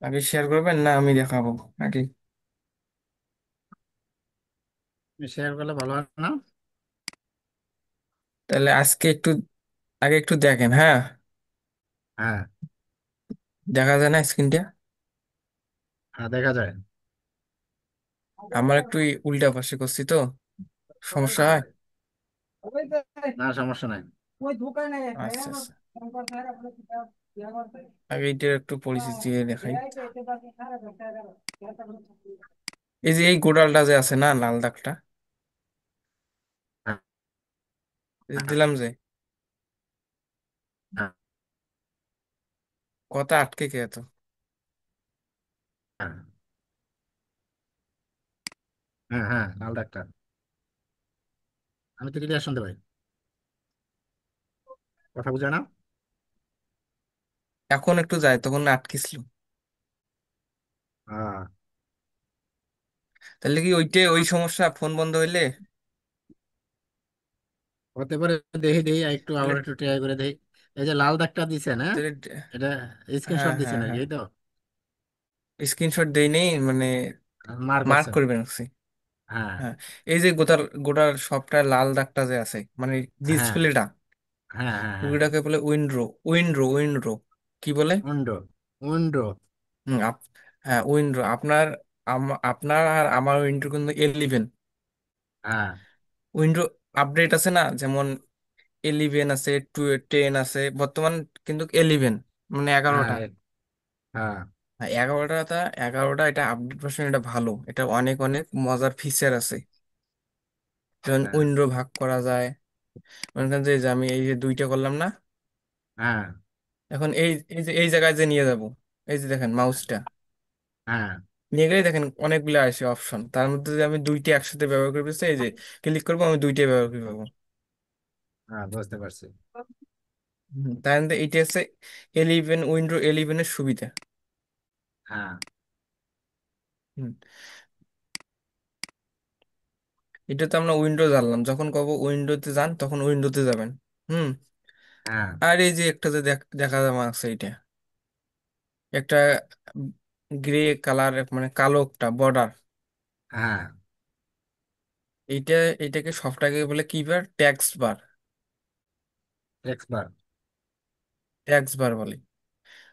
আগে শেয়ার করবেন না আমি দেখাবো নাকি? শেয়ার করলে ভালো হয় না? তাহলে আজকে একটু আগে একটু দেখেন, হ্যাঁ? হ্যাঁ। দেখা যায় না স্ক্রিনটা? হ্যাঁ, দেখা যায়। আমার একটু উল্টা পাশে করছি তো, সমস্যা হয়। না, সমস্যা নাই। আচ্ছা আচ্ছা, আগে এটার একটু পরিচিতি দেখাই। এই যে এই গোড়ালটা যে আছে না, লাল দাগটা, হ্যাঁ, এই যে দিলাম যে, হ্যাঁ, কথা আটকে কে এত? হ্যাঁ, হ্যাঁ, হ্যাঁ, লাল ডাক্তার। আমি তো ক্লিয়ার শুনতে পাই। কথা বুঝে না? এখন একটু যায়, তখন আটকেছিল। হ্যাঁ। তাহলে কি ওই সমস্যা ফোন বন্ধ হইলে? হতে পারে। দেখি দেখি আর একটু, তাহলে আবার একটু ট্রাই করে দেখি। এই যে লাল দাগটা দিছেন, হ্যাঁ? তাহলে এটা হ্যাঁ স্ক্রিনশট হ্যাঁ দিছেন আর কি, হ্যাঁ, এই তো? স্ক্রিনশট দেই নেই মানে, মার মার্ক করছেন? করবেন রাখছি। হ্যাঁ, হ্যাঁ, এই যে গোটার গোটার সবটা লাল দাগটা যে আছে মানে হ্যাঁ, ডিসপ্লেটা, হ্যাঁ, হ্যাঁ, হ্যাঁ। ওইটাকে বলে উইন্ডো। উইন্ডো কি বলে? উইন্ডো। উইন্ডো। হুম হ্যাঁ, উইন্ডো আপনার। আপনার আর আমার উইন্ডো কিন্তু 11। হ্যাঁ, উইন্ডো আপডেট আছে না, যেমন 11 আছে, 10 আছে, বর্তমান কিন্তু 11 মানে হ্যাঁ, 11টা। হ্যাঁ, হ্যাঁ, 11টা এটা আপডেট ভার্সন, এটা ভালো, এটা অনেক অনেক মজার ফিচার আছে। যেমন হ্যাঁ, উইন্ডো ভাগ করা যায়। মনে করেন যে আমি এই যে দুইটা করলাম না, হ্যাঁ, এখন এই জায়গায় যে নিয়ে যাব, এই যে দেখেন মাউসটা হ্যাঁ, নিয়ে গেলে দেখেন অনেকগুলো আসে অপশন, তার মধ্যে যে আমি দুইটা একসাথে ব্যবহার করে পেয়েছি, এই যে ক্লিক করবো আমি দুইটাই ব্যবহার করে পাবো। হ্যাঁ, বুঝতে পারছি। তার মধ্যে এইটা হচ্ছে 11 এর সুবিধা। হ্যাঁ, হুম, এটা তো আমরা উইন্ডো জানলাম, যখন কব উইন্ডোতে যান তখন উইন্ডোতে যাবেন। হুম। হ্যাঁ, আর এই যে একটা যে দেখা যাচ্ছে এইটা, একটা গ্রে কালার মানে কালো একটা বর্ডার, হ্যাঁ। এইটা এটাকে সবটাকে বলে কি বার, ট্যাক্স বার। এক্সপার্ট। ট্যাক্স বার বলে।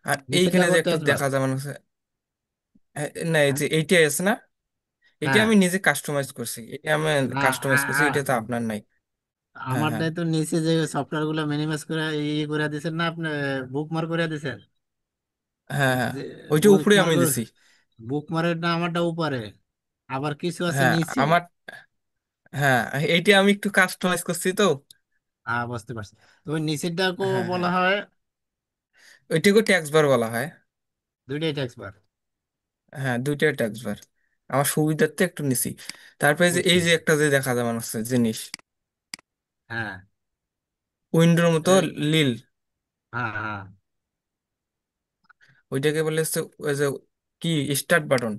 আর নিচেরটা এইখানে যে করতে একটু আসবার। দেখা যাবে না না, এই হ্যাঁ, যে এইটা আছে না, এটা হ্যাঁ। আমি নিজে কাস্টমাইজ করছি, এটা আমি না, কাস্টমাইজ করছি, এটা তো আ- আপনার নাই। হ্যাঁ হ্যাঁ আমারটাই তো নিচে যে সফটওয়্যার গুলো মিনিমাইজ করে করে দিচ্ছেন না আপনি? বুকমার্ক করে দিচ্ছেন। হ্যাঁ হ্যাঁ, যে ওইটা উপরে আমি বুকমার্ক, দিছি। বুকমার্কের না আমারটা উপরে, আবার কিছু আছে হ্যাঁ নিচে। আমার, হ্যাঁ এইটা আমি একটু কাস্টমাইজ করছি তো। হ্যাঁ, বুঝতে পারছি। তো ওই নিচেরটাকেও হ্যাঁ বলা হ্যাঁ, হয়। ওইটাকে ট্যাক্স বার বলা হয়। দুইটাই ট্যাক্স বার। হ্যাঁ, দুইটাই ট্যাক্স বার, আমার সুবিধার্থে একটু নিছি। তারপরে যে বুঝছি। এই যে একটা যে দেখা যাবে আছে জিনিস, হ্যাঁ, উইন্ডোর মতো এই, লিল, হ্যাঁ, হ্যাঁ, ওইটাকে বলে হচ্ছে ওই যে কি, স্টার্ট বাটন।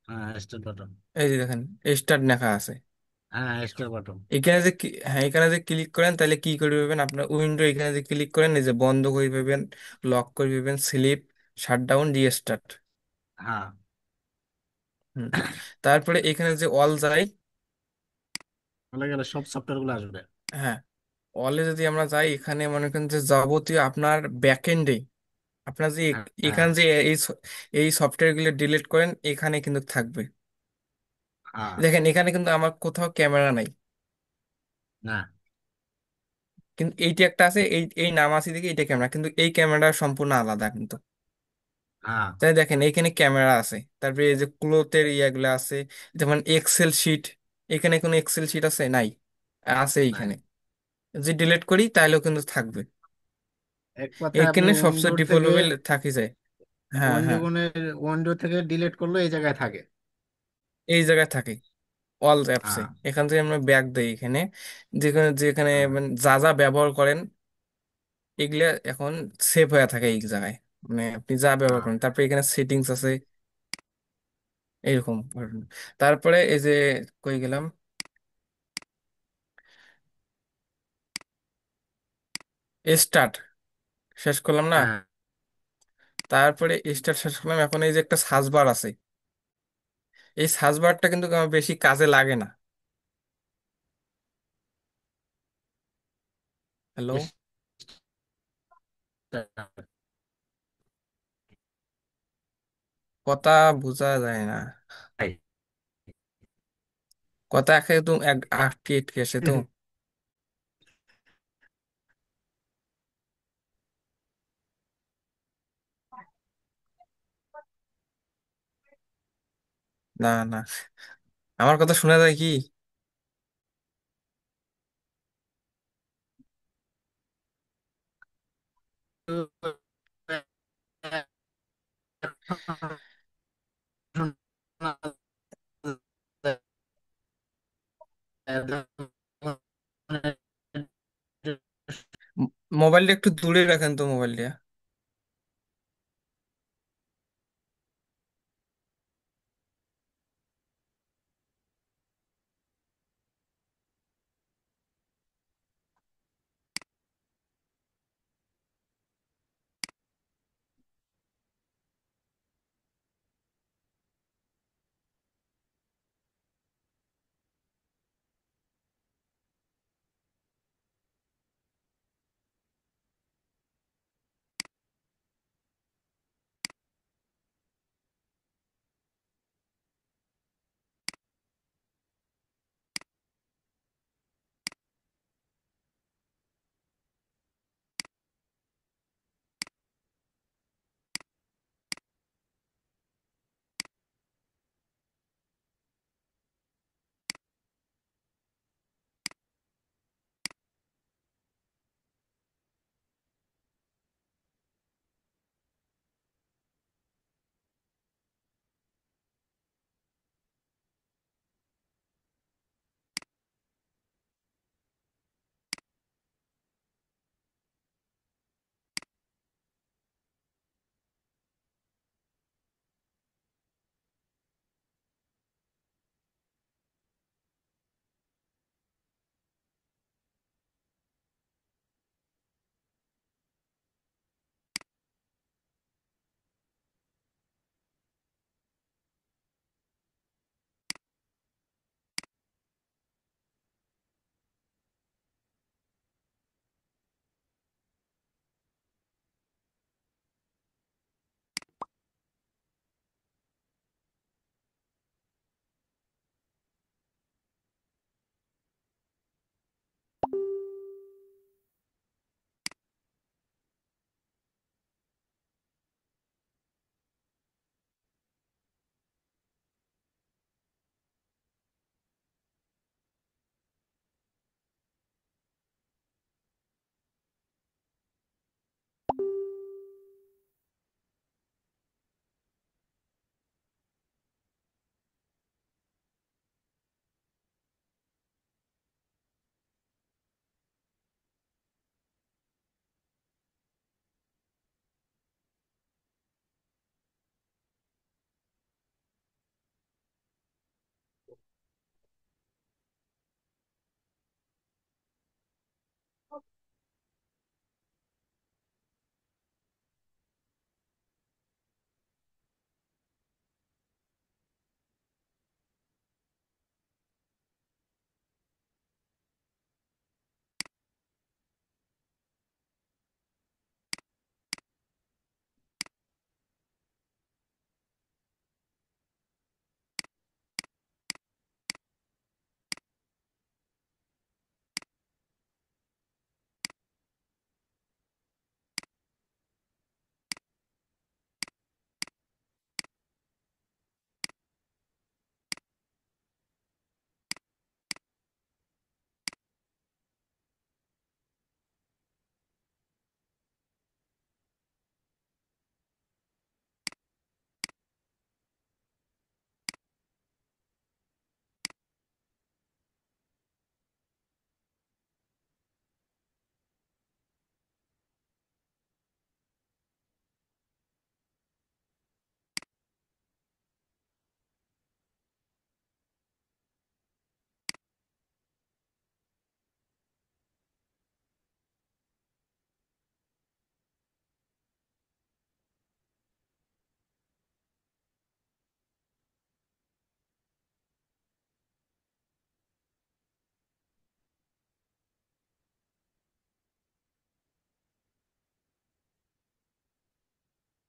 হ্যাঁ, স্টার বাটন। এই যে দেখেন স্টার্ট লেখা আছে। হ্যাঁ, স্টার বাটন। এখানে যে হ্যাঁ, এখানে যে ক্লিক করেন তাহলে কি করে পাবেন আপনার উইন্ডো, এখানে যে ক্লিক করেন এই যে বন্ধ করে পাবেন, লক করে পাবেন, স্লিপ, শাটডাউন, রিস্টার্ট। হ্যাঁ, হুম। তারপরে এখানে যে অল যাই, বলে গেলে সব সফটওয়্যার গুলো আসবে। হ্যাঁ, অলে যদি আমরা যাই, এখানে মনে করেন যে যাবতীয় আপনার ব্যাকএন্ডে আপনার যে হ্যাঁ, হ্যাঁ, এখানে যে এই সফটওয়্যার গুলো ডিলিট করেন, এখানে কিন্তু থাকবে। হ্যাঁ। দেখেন এখানে কিন্তু আমার কোথাও ক্যামেরা নাই, না। কিন্তু এইটা একটা আছে, এই এই নাম আছে দেখে এইটা ক্যামেরা, কিন্তু এই ক্যামেরা সম্পূর্ণ আলাদা কিন্তু। হ্যাঁ। তাই দেখেন এখানে ক্যামেরা আছে, তারপরে এই যে ক্লোথের ইয়াগুলো আছে, যেমন এক্সেল শিট, এখানে কোনো এক্সেল শিট আছে নাই? আছে নাই। এইখানে, যদি ডিলিট করি তাহলেও কিন্তু থাকবে। এক কথায় আপনি এখানে উইন্ডো সবচেয়ে থেকে, ডিফল্ট থাকি যায়। হ্যাঁ উইন্ডো হ্যাঁ, উইন্ডো থেকে ডিলিট করলে এই জায়গায় থাকে। এই জায়গায় থাকে অল অ্যাপসে। হ্যাঁ, এখান থেকে আমরা ব্যাক দেই এখানে, যেখানে যেখানে হ্যাঁ, মানে যা যা ব্যবহার করেন এগুলা এখন সেভ হয়ে থাকে এই জায়গায়, মানে আপনি যা ব্যবহার হ্যাঁ, করেন, তারপরে এখানে সেটিংস আছে এইরকম। তারপরে এই যে কই গেলাম, স্টার্ট শেষ করলাম না? হ্যাঁ, তারপরে স্টার্ট শেষ করলাম, এখন এই যে একটা সার্চ বার আছে, এই সার্চ বারটা কিন্তু আমার বেশি কাজে লাগে না। হ্যালো, কথা বোঝা যায় না, কথা একদম আটকে আটকে আসে তো। না না, আমার কথা শোনা যায় কি? ম- মোবাইলটা একটু দূরে রাখেন তো, মোবাইলটা।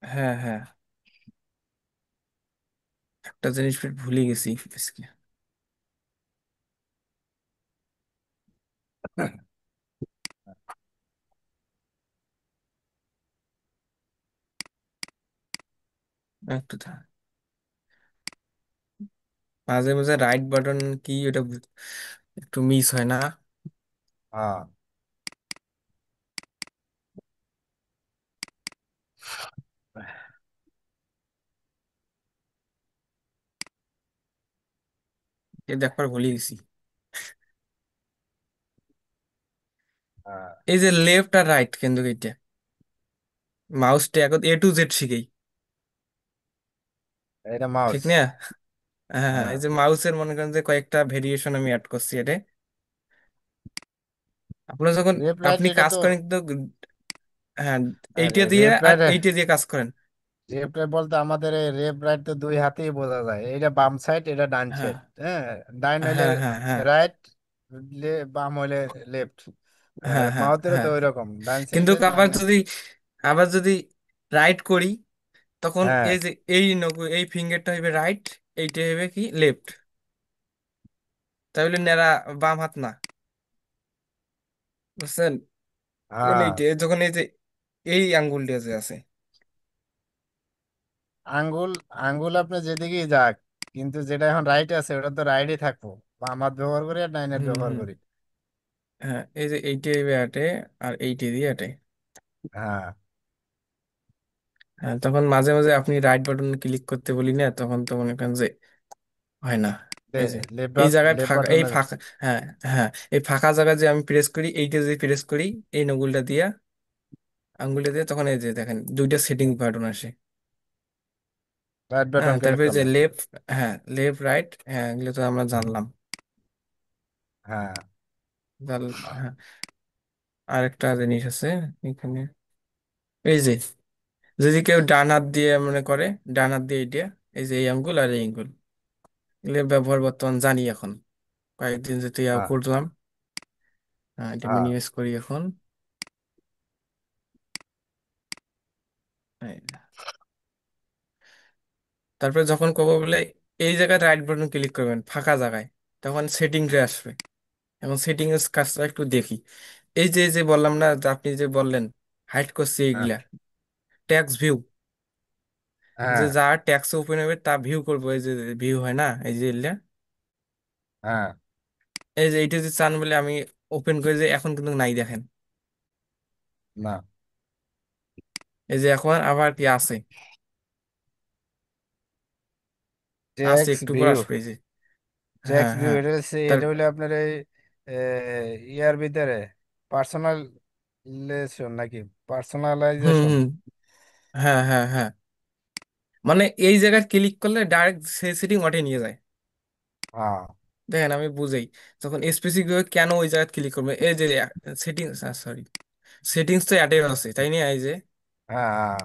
হ্যাঁ হ্যাঁ, একটা জিনিস ফির ভুলে গেছি আজকে। একটু মাঝে মাঝে রাইট বাটন কি ওটা একটু মিস হয় না? হ্যাঁ এ দেখবার ভুলে গেছি। হ্যাঁ, এই যে লেফট আর রাইট কিন্তু এইটা মাউসটা এখন A to Z শিখেই, এটা মাউস। ঠিক না? হ্যাঁ হ্যাঁ, হ্যাঁ, এই যে মাউসের মনে করেন যে কয়েকটা ভেরিয়েশন আমি অ্যাড করছি এটা। আপনার যখন লেফট রাইট আপনি এটা কাজ তো। করেন কিন্তু, হ্যাঁ, আরে এইটা দিয়ে লেফট আর রাইট, এইটা দিয়ে কাজ করেন। লেফট রাইট বলতে আমাদের এই লেফট রাইট তো দুই হাতেই বোঝা যায়, এটা বাম সাইড এটা ডান হ্যাঁ সাইড। হ্যাঁ, ডাইন হইলে হ্যাঁ হ্যাঁ হ্যাঁ রাইট, বাম হইলে লেফট। হ্যাঁ হ্যাঁ মাউথেরও তো হ্যাঁ। ওই রকম, ডান কিন্তু সাইডে আবার ডানে। যদি, আবার যদি রাইট করি, তখন হ্যাঁ এই যে এই এই ফিঙ্গারটা হইবে রাইট, এইটা হইবে কি লেফট। তাহলে নেড়া বাম হাত না, বুঝছেন? তখন হ্যাঁ, এইটা যখন এই যে এই আঙ্গুলটা যে আছে। আঙ্গুল, আঙ্গুল আপনি যেদিকেই যাক, কিন্তু যেটা এখন রাইট আছে ওটা তো রাইটই থাকবো। বাম হাত ব্যবহার করি আর ডাইন হাত হুম ব্যবহার হুম। করি। হ্যাঁ, এই যে এইটা হইবে আটে, আর এইটা দিয়ে আটে। হ্যাঁ, হ্যাঁ, তখন মাঝে মাঝে আপনি রাইট বাটন ক্লিক করতে বলি না, তখন তো মনে করেন যে হয় না। এই যে এই জায়গায় লেফট ফাঁকা, এই বাটনে। ফাঁকা, হ্যাঁ হ্যাঁ, এই ফাঁকা জায়গায় যে আমি প্রেস করি, এইটা যে প্রেস করি এই নগুলটা দিয়া, আঙ্গুলটা দিয়ে, তখন এই যে দেখেন দুইটা সেটিং বাটন আসে। রাইট হ্যাঁ, বাটন করে তারপরে যে ফেললাম। লেফট, হ্যাঁ লেফট রাইট, হ্যাঁ এগুলো তো আমরা জানলাম। হ্যাঁ হ্যাঁ, আরেকটা জিনিস আছে এখানে, এই যে যদি কেউ ডান হাত দিয়ে মনে করে, ডান হাত দিয়ে এইটা, এই যে এই আঙ্গুল আর এই আঙ্গুল, এগুলো ব্যবহার বর্তমান জানি এখন, কয়েকদিন যেতে ইয়া হ্যাঁ করলাম। হ্যাঁ, এটা হ্যাঁ মিনিমাইজ করি এখন। এই, তারপরে যখন কব বলে এই জায়গায় রাইট বাটন ক্লিক করবেন ফাঁকা জায়গায়, তখন সেটিং এ আসবে। এখন সেটিং এর কাজটা একটু দেখি। এই যে বললাম না, যে আপনি যে বললেন হাইড করছি হ্যাঁ এইগুলা, ট্যাক্স ভিউ, যে হ্যাঁ যা ট্যাক্স ওপেন হবে তা ভিউ করবো, এই যে ভিউ হয় না, এই যে এগুলা, হ্যাঁ। এই যে এইটা যে চান বলে আমি ওপেন করে, যে এখন কিন্তু নাই দেখেন। না, এই যে এখন আবার কি আছে, আছে ট্যাক্স একটু পর ভিউ। আসবে এই যে। ট্যাক্স হ্যাঁ ভিউ হ্যাঁ। এটা হচ্ছে, তার এটা হলো আপনার এই এ, ইয়ার ভিতরে পার্সোনাল রিলেশন নাকি হুম পার্সোনালাইজেশন। হুম। হ্যাঁ হ্যাঁ হ্যাঁ, মানে এই জায়গায় ক্লিক করলে ডাইরেক্ট সেই সেটিং ওঠে নিয়ে যায়। হ্যাঁ দেখেন আমি বুঝেই, তখন স্পেসিফিক ভাবে কেন ওই জায়গায় ক্লিক করবে, এই যে সেটিংস, সরি, সেটিংস তো অ্যাডে আছে তাই না? এই যে হ্যাঁ হ্যাঁ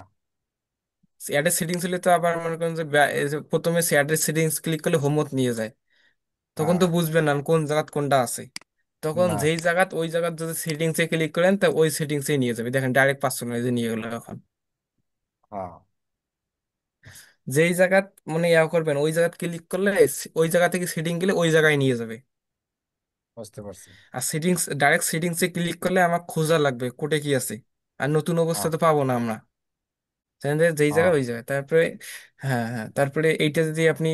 অ্যাডের সেটিংস হলে তো আবার মনে করেন যে এই যে প্রথমে অ্যাডের সেটিংস ক্লিক করলে হোমত নিয়ে যায়, তখন হ্যাঁ। তো বুঝবেন না কোন জায়গাত কোনটা আছে। তখন না। যেই জায়গাত ওই জায়গাত যদি সেটিংসে ক্লিক করেন, তা ওই সেটিংসে নিয়ে যাবে, দেখেন ডাইরেক্ট পার্সোনালাইজে নিয়ে গেলো এখন। হ্যাঁ, যেই জায়গাত মানে ইয়া করবেন ওই জায়গাত ক্লিক করলে ওই জায়গা থেকে সেটিং গেলে ওই জায়গায় নিয়ে যাবে। বুঝতে পারছি। আর সেটিংস, ডাইরেক্ট সেটিংসে ক্লিক করলে আমার খোঁজা লাগবে কোটে কি আছে, আর নতুন অবস্থা হ্যাঁ তো পাবো না আমরা। জানেন যে যেই হ্যাঁ জায়গায় ওই জায়গায়, তারপরে হ্যাঁ হ্যাঁ, তারপরে এইটা যদি আপনি,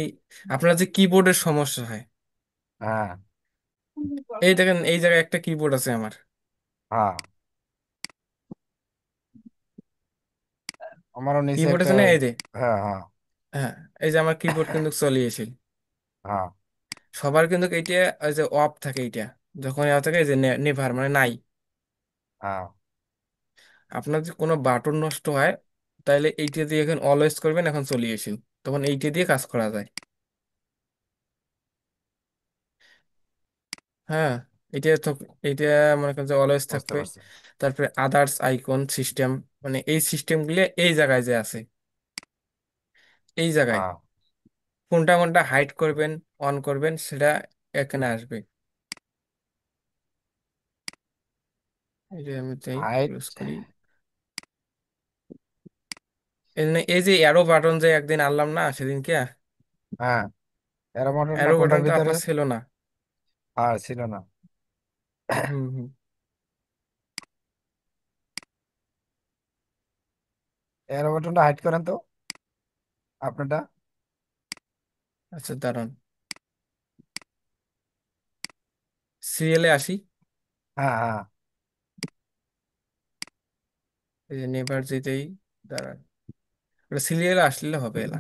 আপনার যে কিবোর্ডের সমস্যা হয়, হ্যাঁ এই দেখেন এই জায়গায় একটা কিবোর্ড আছে আমার, হ্যাঁ। আমারও নিচে কিবোর্ড একটা। আছে না এই যে, হ্যাঁ হ্যাঁ হ্যাঁ, এই যে আমার কিবোর্ড কিন্তু চলিয়েছে। হ্যাঁ সবার কিন্তু এইটা, ওই যে অফ থাকে এইটা, যখন ইয়া থাকে এই যে নেভার মানে নাই। হ্যাঁ। আপনার যদি কোনো বাটন নষ্ট হয়, তাহলে এইটা দিয়ে এখন অলওয়েজ করবেন, এখন চলিয়েছিল, তখন এইটা দিয়ে কাজ করা যায়। হ্যাঁ, এটা তো, এইটা মনে করেন যে অলওয়েজ বুঝতে থাকবে। পারছি। তারপরে আদার্স আইকন সিস্টেম, মানে এই সিস্টেম গুলো এই জায়গায় যে আছে, এই জায়গায় হ্যাঁ। কোনটা কোনটা হাইড করবেন, অন করবেন, সেটা এখানে আসবে। এই যে আমি তাই হাইট। ক্লোজ করি। এই যে অ্যারো বাটন যে একদিন আনলাম না সেদিনকে, হ্যাঁ, এর বাটনটা অ্যারো কোনটার বাটনটা ভিতরে? আপনার ছিল না। আর ছিল না। হুম হুম। এর বাটনটা হাইড করেন তো আপনারটা। আচ্ছা দাঁড়ান, সিরিয়ালে আসি। হ্যাঁ হ্যাঁ। এই যে নেবার যেতেই, দাঁড়ান, ওটা সিরিয়ালে আসলে হবে না।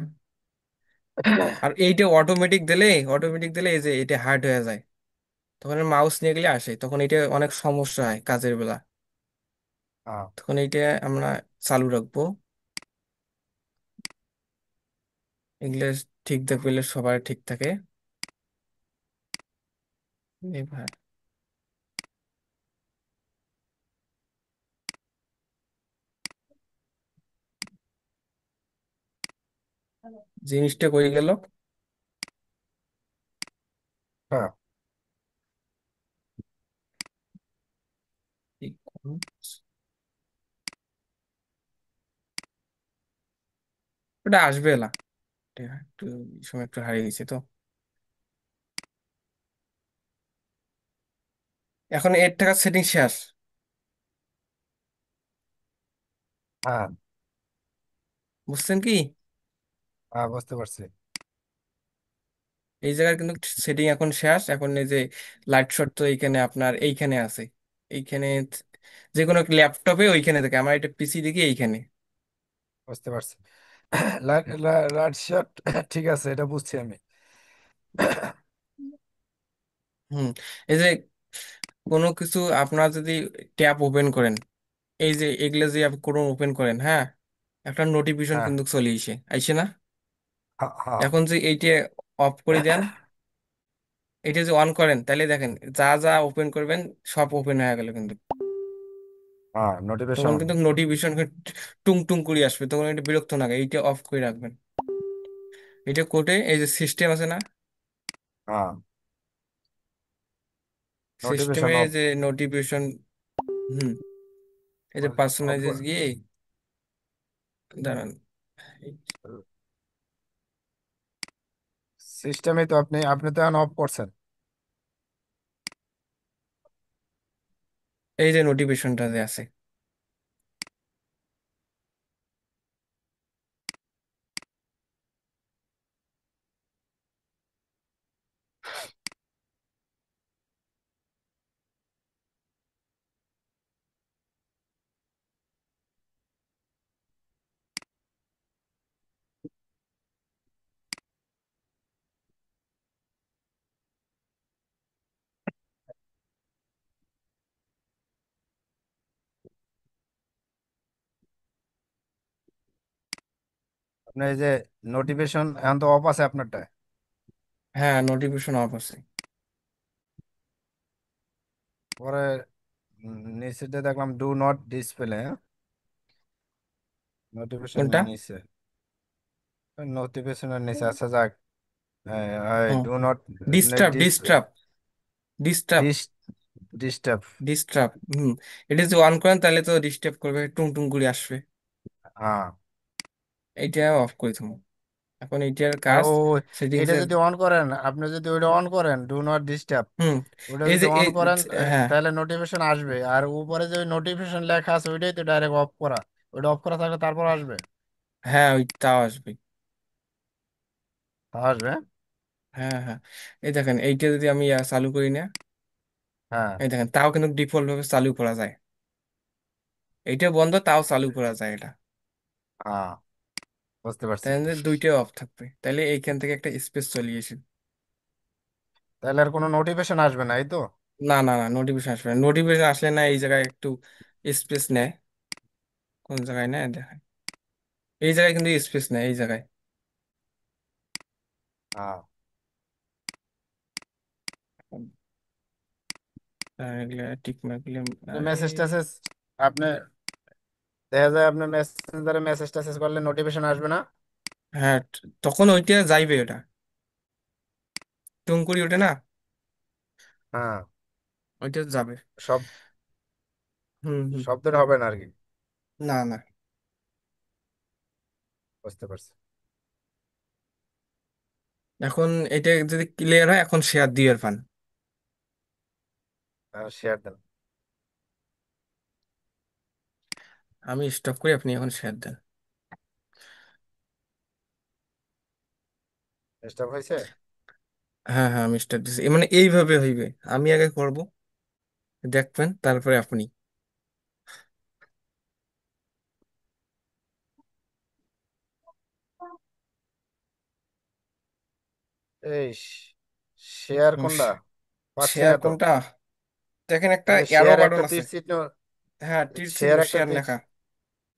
আর এইটা অটোমেটিক দিলে এই যে এটা হার্ড হয়ে যায়, তখন মাউস নিয়ে গেলে আসে, তখন এটা অনেক সমস্যা হয় কাজের বেলা। হ্যাঁ তখন এইটা আমরা চালু রাখবো। ইংলিশ ঠিক দেখলে সবার ঠিক থাকে। এই ভাই, জিনিসটা কই গেল? হ্যাঁ। এই কোন- ওটা আসবে না, এটা একটু সময় একটু হারিয়ে গেছে তো। এখন এর টাকা সেটিং শেষ, হ্যাঁ বুঝছেন কি? হ্যাঁ, বুঝতে পারছি। এই জায়গায় কিন্তু সেটিং এখন শেষ। এখন এই যে লাইট শট তো এইখানে আপনার এইখানে আছে, এইখানে যে কোনো ল্যাপটপে ওইখানে থাকে, আমার এটা পিসি দেখি এইখানে। বুঝতে পারছি। লাইট শট, ঠিক আছে, এটা বুঝছি আমি। হুম। এই যে কোনো কিছু আপনার যদি ট্যাব ওপেন করেন, এই যে এগুলা যে আপনি কোনো ওপেন করেন, হ্যাঁ, একটা নোটিফিকেশন হ্যাঁ কিন্তু চলে আসে আইসে না? হ্যাঁ হ্যাঁ। এখন যে এইটা অফ করে দেন, এটা যে অন করেন, তাহলে দেখেন যা যা ওপেন করবেন সব ওপেন হয়ে গেল কিন্তু। হ্যাঁ, তখন নোটিফিকেশন। কিন্তু নোটিফিকেশন টুং টুং করে আসবে, তখন এটা বিরক্ত না লাগে, এইটা অফ করে রাখবেন। এটা কোডে এই যে সিস্টেম আছে না, হ্যাঁ, নোটিফিকেশন সিস্টেমে অফ। যে নোটিফিকেশন, হুম, এই যে অফ। পার্সোনালাইজেস গিয়ে, দাঁড়ান, সিস্টেমে তো আপনি আপনি তো এখন অফ করছেন। এই যে নোটিফিকেশনটা যে আছে, আপনি এই যে নোটিফিকেশন এখন তো অফ আছে আপনারটা। হ্যাঁ নোটিফিকেশন অফ আছে। পরে নিচেতে দেখলাম ডু নট ডিসপ্লে। কোনটা? নোটিফিকেশনের নিচে, নোটিফিকেশনের নিচে আচ্ছা যাক। Hmm, do not disturb display. Disturb disturb disturb. Disturb, hmm, এটা যদি অন করেন তাহলে তো ডিস্টার্ব করবে, টুং টুং করে আসবে। হ্যাঁ। এইটা অফ করে থাকুন। এখন এইটার আর কাজ ও, সেটিংস এটা এর, যদি অন করেন, আপনি যদি ওইটা অন করেন ডু নট ডিস্টার্ব, হুম, ওটা এই যদি যে অন করেন হ্যাঁ তাহলে নোটিফিকেশন আসবে। আর উপরে যে নোটিফিকেশন লেখা আছে ওইটাই তো ডাইরেক্ট অফ করা। ওইটা অফ করা থাকলে তারপর আসবে। হ্যাঁ, ওই তাও আসবে। তা আসবে। হ্যাঁ হ্যাঁ, এই দেখেন এইটা যদি আমি চালু করি না, হ্যাঁ এই দেখেন তাও কিন্তু ডিফল্ট ভাবে চালু করা যায়। এইটা বন্ধ, তাও চালু করা যায় এটা। হ্যাঁ, বুঝতে পারছি। তাহলে দুইটাই অফ থাকবে, তাহলে এইখান থেকে একটা স্পেস চলে আসে। তাহলে আর কোনো নোটিফিকেশন আসবে না, এই তো। না না না, নোটিফিকেশন আসবে না, নোটিফিকেশন আসলে না এই জায়গায় একটু স্পেস নেয়। কোন জায়গায় নেয় দেখেন, এই জায়গায় কিন্তু স্পেস নেয় এই জায়গায়। হ্যাঁ, এগুলা টিক মার্ক দিলে, আরে, মেসেজ টেসেজ আপনি, দেখা যায় আপনি মেসেঞ্জারে মেসেজ টেসেজ করলে নোটিফিকেশন আসবে না। হ্যাঁ, তখন ওইটা যাইবে, ওটা টুং করি ওঠে না, হ্যাঁ, ওইটা যাবে। সব হুম হুম। শব্দটা হবে না আর কি। না না, বুঝতে পারছি। এখন এটা যদি ক্লিয়ার হয়, এখন শেয়ার দিয়ে পান। শেয়ার দেন। আমি স্টপ করি, আপনি এখন শেয়ার দেন। স্টপ হয়েছে। হ্যাঁ হ্যাঁ, আমি স্টার্ট দিচ্ছি, মানে এইভাবে হইবে। আমি আগে করব, দেখবেন, তারপরে আপনি। এই শেয়ার কোনটা পাচ্ছি শেয়ার না তো। কোনটা? দেখেন একটা এই যে অ্যারো শেয়ার বাটন একটা আছে। তীর চিহ্ন। হ্যাঁ, তীর চিহ্ন, শেয়ার একটা শেয়ার তীর। লেখা।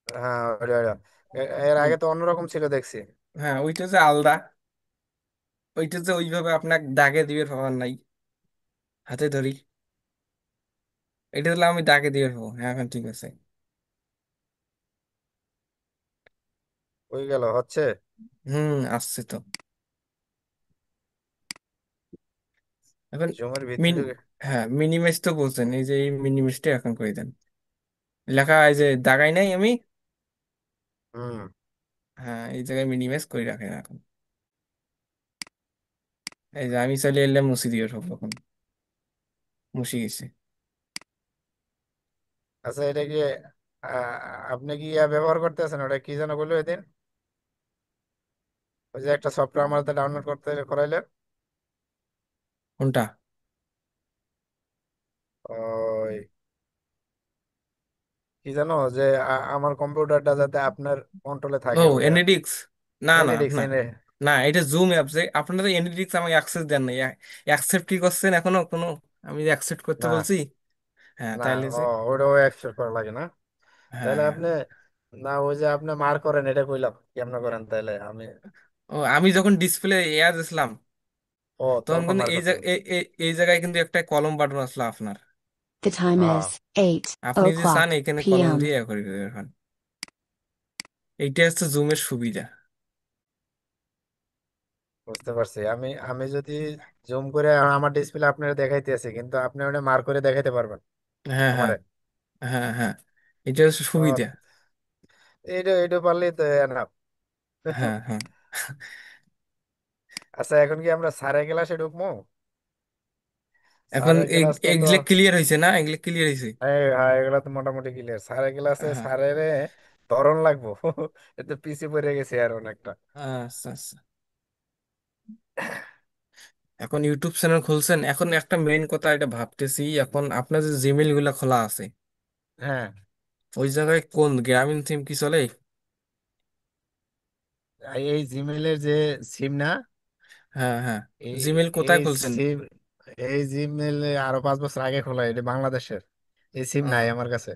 হ্যাঁ ওইটা ওইটা। এর হুম। আগে তো অন্যরকম ছিল দেখছি। হ্যাঁ, ওইটা যে আলাদা, ওইটা যে ওইভাবে আপনাকে দাগে দিবে পাবার নাই, হাতে ধরি। এটা হলো আমি দাগে দিয়ে পাবো। হ্যাঁ, এখন ঠিক আছে। হয়ে গেল হচ্ছে। আসছে তো। এখন জুমের মিন ভিতরে। হ্যাঁ, মিনিমাইজ তো বলছেন, এই যে এই মিনিমাইজটা এখন করে দেন। লেখা এই যে দাগাই নাই আমি। হুম। হ্যাঁ, এই জায়গায় মিনিমাইজ করে রাখেন এখন। এই যে আমি চাইলে এলে মুছি দিয়ে সব এখন মুছি গেছে। আচ্ছা এটা কি আপনি কি ব্যবহার করতেছেন? ওটা কি যেন বললো এদিন, ওই যে একটা সফটওয়্যার আমাদের ডাউনলোড করতে করাইলেন। কোনটা? ওই কি জানো যে আমার কম্পিউটারটা যাতে আপনার কন্ট্রোলে ও, থাকে ওইটা। এনএডিক্স। না না এনএডিক্স না এনে। না, এটা জুম অ্যাপস। আপনারা তো এনএডিক্স আমাকে অ্যাক্সেস দেন নাই। অ্যাকসেপ্ট কি করছেন এখনো কোনো? আমি অ্যাকসেপ্ট করতে না বলছি। হ্যাঁ, না, তাইলে ও যে। ওইটাও অ্যাকসেপ্ট করা লাগে না। হ্যাঁ তাহলে হ্যাঁ। আপনি, না ওই যে আপনি মার করেন এটা কইলাম কেমন করেন তাহলে আমি। ও, আমি যখন ডিসপ্লে এয়ার দিছিলাম, ও তখন তখন কিন্তু মার এই করছেন। জায়গায় এই জায়গায় কিন্তু একটা কলম বাটন আসলো আপনার। The time হ্যাঁ is 8 আপনি যদি চান o'clock এখানে কলম p.m. দিয়ে ইয়া করে দিতে পারেন। এইটা হচ্ছে জুমের সুবিধা। বুঝতে পারছি। আমি আমি যদি জুম করে আমার ডিসপ্লে আপনার দেখাইতেছি, কিন্তু আপনি ওটা মার করে দেখাইতে পারবেন হ্যাঁ হ্যাঁ আমারে। হ্যাঁ হ্যাঁ, এটা হচ্ছে ও সুবিধা। এইটা এইটা পারলেই তো enough। হ্যাঁ হ্যাঁ। আচ্ছা এখন কি আমরা স্যারের ক্লাসে ঢুকবো? এখন স্যারের ক্লাস তো তো এগুলো ক্লিয়ার হয়েছে না? এগুলো ক্লিয়ার হয়েছে। হ্যাঁ এগুলা তো মোটামুটি ক্লিয়ার। স্যারের ক্লাসে হ্যাঁ। স্যারের ধরন লাগবো। এতে পিছিয়ে পড়ে গেছে আর অনেকটা। আচ্ছা আচ্ছা। এখন ইউটিউব চ্যানেল খুলছেন, এখন একটা মেইন কথা এটা ভাবতেছি, এখন আপনার যে জিমেল গুলা খোলা আছে, হ্যাঁ ওই জায়গায় কোন গ্রামীণ থিম কি চলে? এই জিমেলের যে সিম না, হ্যাঁ হ্যাঁ। এই জিমেল কোথায় এই খুলছেন? সিম, এই জিমেল আরো 5 বছর আগে খোলা, এটা বাংলাদেশের। এই সিম নাই আমার কাছে।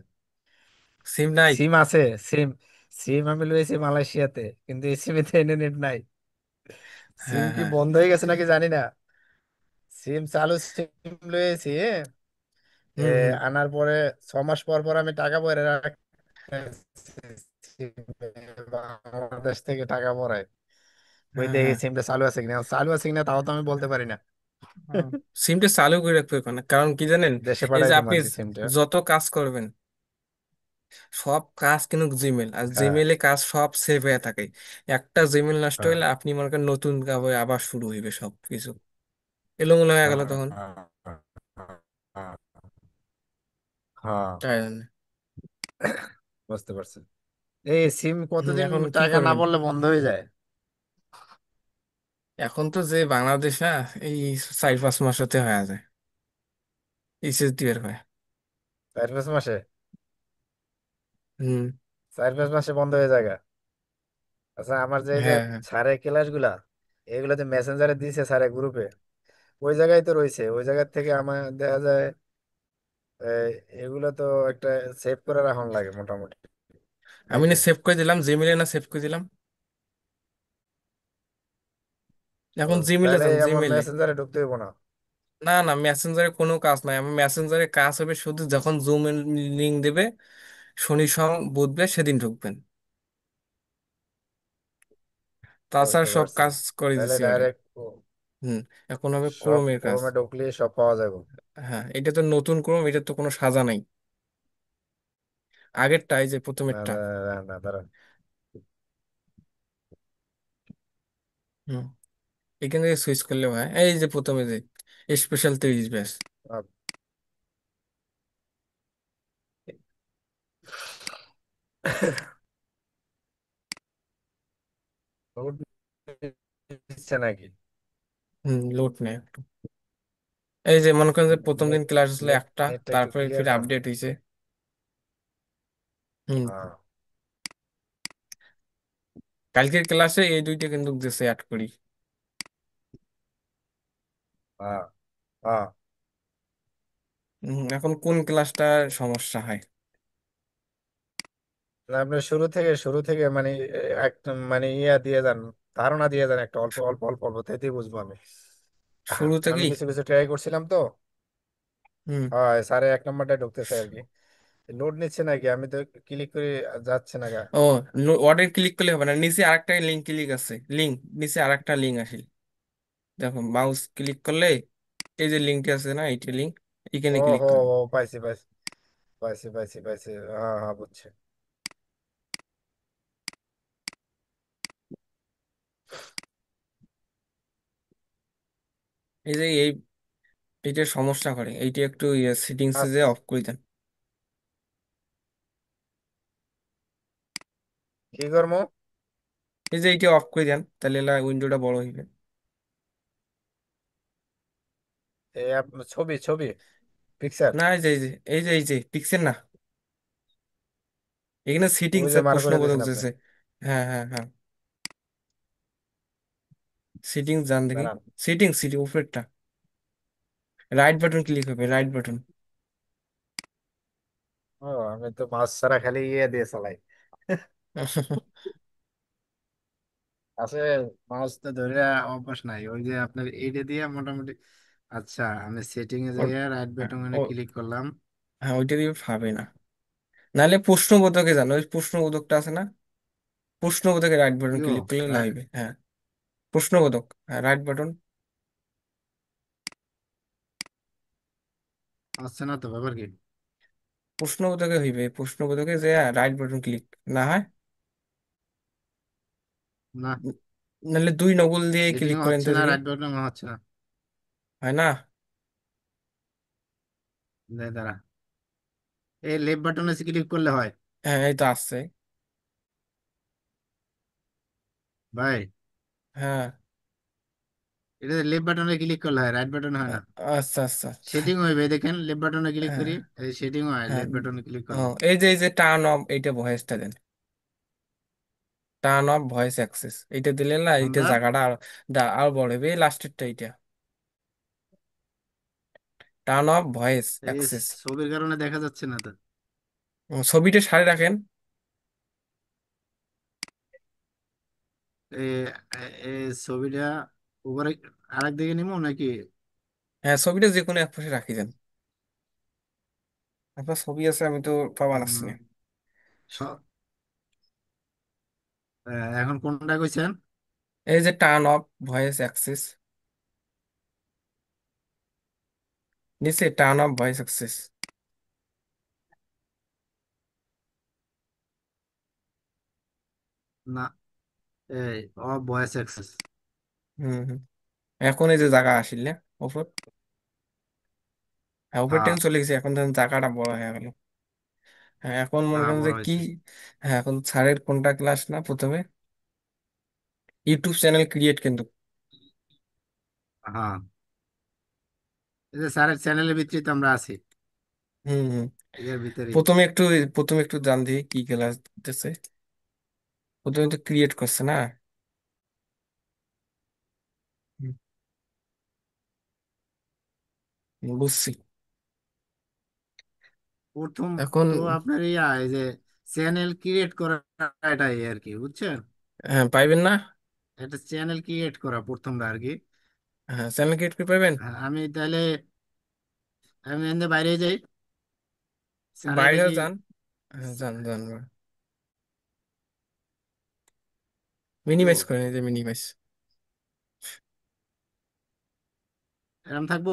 সিম নাই? সিম আছে। সিম, সিম আমি লইছি মালয়েশিয়াতে, কিন্তু এই সিমে তো ইন্টারনেট নাই। সিম হ্যাঁ কি হ্যাঁ। বন্ধ হয়ে গেছে নাকি জানি না। সিম চালু সিম লইছি হুম। আনার পরে 6 মাস পর পর আমি টাকা পরে বাংলাদেশ থেকে টাকা পড়ায়। ওই হ্যাঁ দেখি হ্যাঁ। সিমটা চালু আছে কিনা, চালু আছে কিনা তাও তো আমি বলতে পারি না। সিমটা চালু করে রাখতে হবে না, কারণ কি জানেন? দেশে এই পাঠাই যে দিই আপনি আর কি সিমটা। যত কাজ করবেন, সব কাজ কিন্তু জিমেল, আর হ্যাঁ জিমেলে কাজ সব সেভ হয়ে থাকে। একটা জিমেল নষ্ট হ্যাঁ হলে আপনি মনে করেন নতুন ভাবে আবার শুরু হইবে সব কিছু, এলোমেলো হয়ে গেল হ্যাঁ তখন। হ্যাঁ হ্যাঁ হ্যাঁ, তাই জন্য। বুঝতে পারছি। এই সিম কতদিন এখন কি টাকা না করবেন? পড়লে বন্ধ হয়ে যায়? এখন তো যে বাংলাদেশ না, এই 4-5 মাসেতে হয়ে যায়, এইচএসডি বের হয়। 4-5 মাসে? হুম। 4-5 মাসে বন্ধ হয়ে যায় গা। আচ্ছা আমার যে এই যে হ্যাঁ হ্যাঁ। স্যারের ক্লাস গুলা, এগুলোতে মেসেঞ্জারে দিছে স্যারের গ্রুপে, ওই জায়গায় তো রয়েছে। ওই জায়গা থেকে আমার দেখা যায় এই, এগুলো তো একটা সেভ করে রাখুন লাগে মোটামুটি, আমি নাকি? না সেভ করে দিলাম, জিমেলে না সেভ করে দিলাম। ও এখন জিমেলে তাহলে যান, আমার জিমেলে। মেসেঞ্জারে ঢুকতে হইব না? না না, মেসেঞ্জারে কোনো কাজ নাই। আমার মেসেঞ্জারে কাজ হবে শুধু যখন জুম লিঙ্ক দেবে, শনি সোম বুধবার সেদিন ঢুকবেন। তাছাড়া বুঝতে সব পারছি। কাজ করে তাহলে দিছি ওরে। ডাইরেক্ট হুম। এখন হবে সব ক্রোমের কাজ। ক্রোমে ঢুকলে সব পাওয়া যাবে। হ্যাঁ, এটা তো নতুন ক্রোম, এটা তো কোনো সাজা নাই। আগেরটা, এই যে না প্রথমেরটা। না না না, দাঁড়ান। হুম, এখান থেকে সুইচ করলে হয়। এই যে প্রথমে যে স্পেশাল 30 ব্যাচ। আহ, লোড নিচ্ছে নাকি? হুম, লোড নেই একটু। এই যে মনে করেন যে প্রথম দিন নেট ক্লাস আসলে নেট একটা, নেটটা একটু তারপরে ক্লিয়ার ফির কর। আপডেট হয়েছে। হুম, হ্যাঁ, কালকের ক্লাসে এই দুইটা কিন্তু দিছে অ্যাড করি। হ্যাঁ, হ্যাঁ। এখন কোন ক্লাসটা সমস্যা হয়? না, আপনি শুরু থেকে মানে একটা মানে ইয়া দিয়ে যান, ধারণা দিয়ে যান একটা, অল্প অল্প অল্প অল্প, তাইতেই বুঝবো আমি। শুরু আমি থেকেই। কিছু কিছু ট্রাই করছিলাম তো। হুম। হয় স্যারে 1 নম্বরটা ঢুকতেছে আর কি। লোড নিচ্ছে নাকি? আমি তো ক্লিক করে যাচ্ছে না গা। ও, ওয়ার্ডে ক্লিক করলে হবে না, নিচে আরেকটা লিঙ্ক ক্লিক আছে, লিঙ্ক, নিচে আরেকটা লিঙ্ক আসে। দেখো মাউস ক্লিক করলে এই যে লিঙ্কটি আছে না, এইটি লিঙ্ক, এখানে ও ক্লিক হো করবে। ও, পাইছি পাইছি পাইছি পাইছি পাইছি। হ্যাঁ হ্যাঁ, বুঝছি। এই যে এইটা সমস্যা করে, এইটা একটু সেটিংসে যে আচ্ছা, অফ করে দেন। কি করবো? এই যে এইটা অফ করে দেন, তাহলে উইন্ডোটা বড় হইবে। ছবি ছবি পিকচার। না, এই যে পিক্সেল না, এখানে ওই সেটিংস যে মার করে প্রশ্নবোধক দিয়েছেন আপনি। যেছে। হ্যাঁ, হ্যাঁ, হ্যাঁ, সেটিংস জান দেখি। দাঁড়ান। সিটিং উপরেরটা, রাইট বাটন ক্লিক হবে, রাইট বাটন। ও, আমি তো মাছ ছাড়া খালি ইয়ে দিয়ে চালাই। আছে, মাউস তো ধরে অভ্যাস নাই, ওই যে আপনার এইটা দিয়ে মোটামুটি। আচ্ছা, আমি সেটিং এ যাই, রাইট বাটনে ও, ক্লিক করলাম। হ্যাঁ, ওইটা দিয়ে পাবে না। নাহলে প্রশ্নবোধকে জানো, ওই প্রশ্নবোধকটা আছে না, প্রশ্নবোধকে রাইট বাটন ইয়ো, ক্লিক করলে লাগবে, হ্যাঁ। প্রশ্নবোধক, হ্যাঁ, রাইট বাটন। আসছে না তো, ব্যাপার কি? প্রশ্নবোধকে হইবে, প্রশ্নবোধকে যে রাইট বাটন ক্লিক না হয়। না, নাহলে 2 নকল দিয়ে সেটিং ক্লিক করেন হচ্ছে তো না, দেখি। রাইট বাটন হচ্ছে না। হয় না? দাঁড়া, এই লেফট বাটনে ক্লিক করলে হয়? হ্যাঁ, এই তো আসছে। ভাই, হ্যাঁ। এটা লেফট বাটনে ক্লিক করলে হয়, রাইট বাটনে হয় না। আচ্ছা, আচ্ছা, আচ্ছা। সেটিং হইবে, দেখেন লেফট বাটনে ক্লিক হ্যাঁ, করি, এই সেটিং হয় হ্যাঁ। লেফট বাটনে ক্লিক ও, করলে। এই যে টার্ন অফ, এইটা ভয়েসটা দেন। টার্ন অফ ভয়েস অ্যাক্সেস, এইটা দিলে না, এইটা কোনটা? জায়গাটা আর বড় হবে, এই লাস্টেরটা এইটা। টার্ন অফ ভয়েস এই অ্যাক্সেস। ছবির কারণে দেখা যাচ্ছে না তো। ছবিটা সারে রাখেন। এই এই ছবিটা উপরে আরেক দিকে নিবো নাকি? হ্যাঁ, ছবিটা যে কোনো এক পাশে রাখি দেন। আপনার ছবি আছে, আমি তো পাবা উম, নাচ্ছি না। স- এখন কোনটা কইছেন? এই যে টার্ন অফ ভয়েস অ্যাক্সেস, নিচে টার্ন অফ ভয়েস অ্যাক্সেস। না, এই অফ ভয়েস অ্যাক্সেস। হুম, হুম। এখন এই যে জায়গা আসিল না ওপর, হ্যাঁ, উপর হ্যাঁ, টেন চলে গেছে, এখন ধরেন জায়গাটা বড় হয়ে গেল। হ্যাঁ, এখন মনে হ্যাঁ, করেন যে বড় কি। হয়েছে। হ্যাঁ, এখন স্যারের কোনটা ক্লাস না প্রথমে, ইউটিউব চ্যানেল ক্রিয়েট কিন্তু। হ্যাঁ, এই যে স্যারের চ্যানেলের ভিতরে তো আমরা আছি, হুম, হুম। এর ভিতরে। প্রথমে একটু প্রথমে একটু জান দিয়ে কি ক্লাস দিতেছে। প্রথমে তো ক্রিয়েট করছে না। হুম, বুঝছি। প্রথম এখন তো আপনার এই যে চ্যানেল ক্রিয়েট করা, এটাই আর কি, বুঝছেন? হ্যাঁ, পাইবেন না। একটা চ্যানেল ক্রিয়েট করা প্রথমটা আর কি। হ্যাঁ, চ্যানেল ক্রিয়েট করে পাইবেন। আমি তাহলে, আমি এনে বাইরে যাই, স্যারে বাইরেও দেখি। যান। হ্যাঁ, যান, যান। মিনিমাইজ তো করে নিতে, মিনিমাইজ। এরম থাকবো।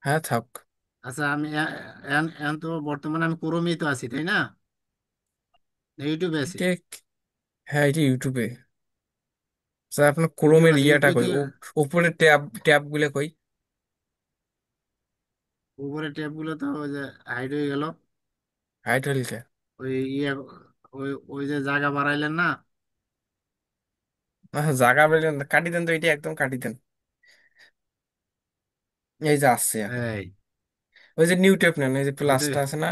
হ্যাঁ, থাক। আচ্ছা, আমি এখন এখন তো বর্তমানে আমি ক্রোমেই তো আছি, তাই না? ইউটিউবে আছি। এটা, হ্যাঁ, এটা ইউটিউবে। স্যার আপনার ইউটিউব ক্রোমের আছে, ইয়াটা ইউটিউব কই থেকে উপরে ট্যাব ট্যাব গুলো কই? উপরে ট্যাব গুলো তো ওই যে হাইড হয়ে গেল। হাইট হইলছে। ওই ইয়ে, ওই ওই যে জায়গা বাড়াইলেন না। জাগা বেলেন কাটি দেন তো, এটা একদম কাটি দেন। এই যে আসছে এখন। এই ওই যে নিউ টেপ নেন, এই যে ওইটা। প্লাসটা আছে না,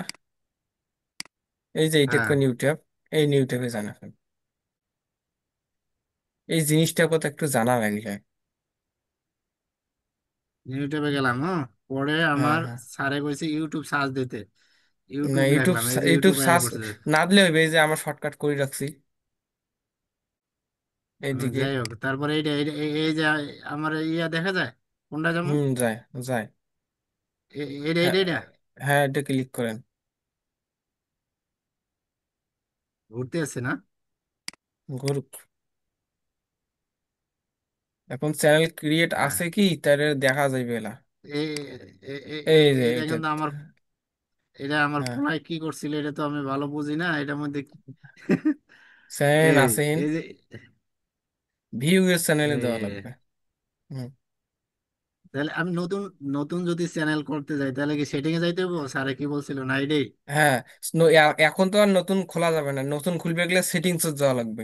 এই যে এইটা হ্যাঁ, নিউ টেপ, এই নিউ টেপে জানা এখন। এই জিনিসটার কথা একটু জানা লাগলে। ইউটিউবে গেলাম, হ্যাঁ। পরে হ্যাঁ আমার হ্যাঁ। স্যারে কইছে ইউটিউব সার্চ দিতে। না ইউটিউব ইউটিউব, লেখলাম, এই যে ইউটিউব ইউটিউব আয়া সার্চ পড়ছে। না দিলে হইবে, এই যে আমার শর্টকাট করে রাখছি এইদিকে। যাই হোক, তারপরে এইটা এই যে আমার ইয়া দেখা যায় কোনটা যেমন, যায় যায়। এইটা হ্যাঁ এইটা এইটা হ্যাঁ, এটা ক্লিক করেন। ঘুরতে আসছে না। গ্রুপ, এখন চ্যানেল ক্রিয়েট হ্যাঁ, আছে কি তার দেখা যাইবে এলা। এই এই যে এইটা এটা। কিন্তু আমার, এটা আমার হ্যাঁ, পোলায় কি করছিল এটা তো আমি ভালো বুঝি না এটার মধ্যে চ্যানেল এই আছে, এই যে ভিউ এর চ্যানেলে দেওয়া এ, লাগবে। হুম। তাহলে আমি নতুন নতুন যদি চ্যানেল করতে যাই তাহলে কি সেটিং এ যাইতে হবে? স্যারে কি বলছিল না এটাই? হ্যাঁ, এখন তো আর নতুন খোলা যাবে না, নতুন খুলবে গেলে সেটিংস যাওয়া লাগবে।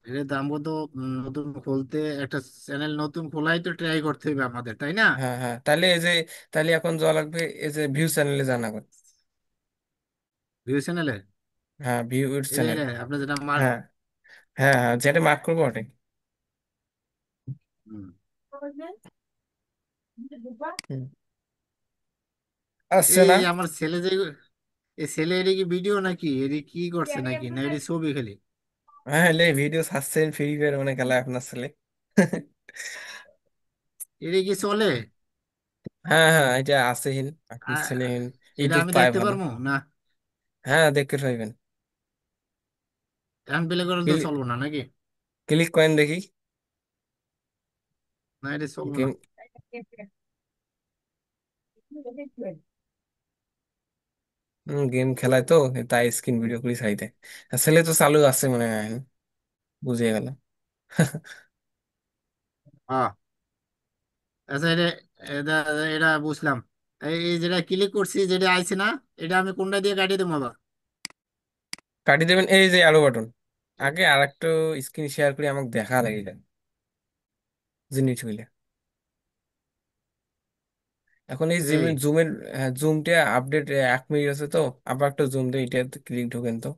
এটা তো আমাকে তো নতুন খুলতে একটা চ্যানেল নতুন খোলাই তো ট্রাই করতে হবে আমাদের, তাই না? হ্যাঁ হ্যাঁ, তাহলে এই যে, তাহলে এখন যাওয়া লাগবে এই যে ভিউ চ্যানেলে জানা গো। ভিউ চ্যানেলে, হ্যাঁ ভিউ এর এটা চ্যানেল। এটা আপনি যেটা মার। হ্যাঁ হ্যাঁ হ্যাঁ, যেটা মার্ক করবো ওটাই। হুম। হুম। আসছে এই না? আমার ছেলে যে, এই ছেলে এটা কি ভিডিও নাকি, এটা কি করছে নাকি, না এটা ছবি খালি? হ্যাঁ লে, ভিডিও ছাড়ছেন ফ্রি ফায়ার মানে খেলা আপনার ছেলে। এটা কি চলে? হ্যাঁ হ্যাঁ, এটা আছেহীন, আপনার আ- ছেলেহীন। এটা ইউটিউব আমি পায় দেখতে ভালো। পারবো না? হ্যাঁ দেখতে পাইবেন। এখন প্লে করলে তো ক্লিক, চলবো না নাকি? ক্লিক করেন দেখি। না এটা চলবো না। গেম, গেম খেলায় তো, তাই স্ক্রিন ভিডিও করে চাইতে। ছেলে তো চালু আছে মনে হয়, বুঝে গেল। হ্যাঁ, আচ্ছা এটা, এটা এটা বুঝলাম। এই যেটা ক্লিক করছি যেটা আইছে না, এটা আমি কোনটা দিয়ে কাটিয়ে দেবো আবার? কাটি দেবেন এই যে আরো বাটন। আগে আর একটু স্ক্রিন শেয়ার করে আমাকে দেখা লাগে যায় জিনিস হইলে। এখন এই এই জুমের, জুমটা আপডেট 1 মিনিট আছে তো, আবার একটা জুম দিয়ে এটা ক্লিক ঢোকেন তো।